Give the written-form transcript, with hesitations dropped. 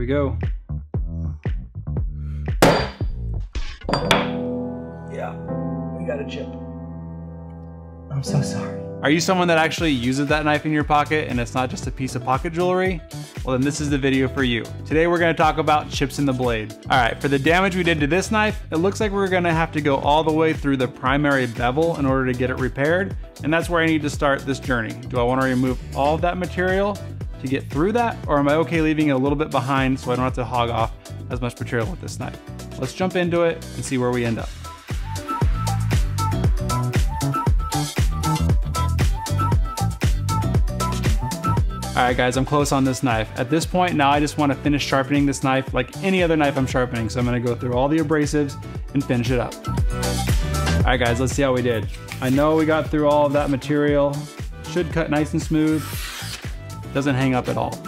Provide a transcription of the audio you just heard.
we go. Yeah, we got a chip. I'm so sorry. Are you someone that actually uses that knife in your pocket and it's not just a piece of pocket jewelry? Well, then this is the video for you. Today we're gonna talk about chips in the blade. All right, for the damage we did to this knife, it looks like we're gonna have to go all the way through the primary bevel in order to get it repaired, and that's where I need to start this journey. Do I wanna remove all of that material to get through that, or am I okay leaving it a little bit behind so I don't have to hog off as much material with this knife? Let's jump into it and see where we end up. All right guys, I'm close on this knife. At this point now I just want to finish sharpening this knife like any other knife I'm sharpening. So I'm gonna go through all the abrasives and finish it up. All right guys, let's see how we did. I know we got through all of that material. Should cut nice and smooth. Doesn't hang up at all.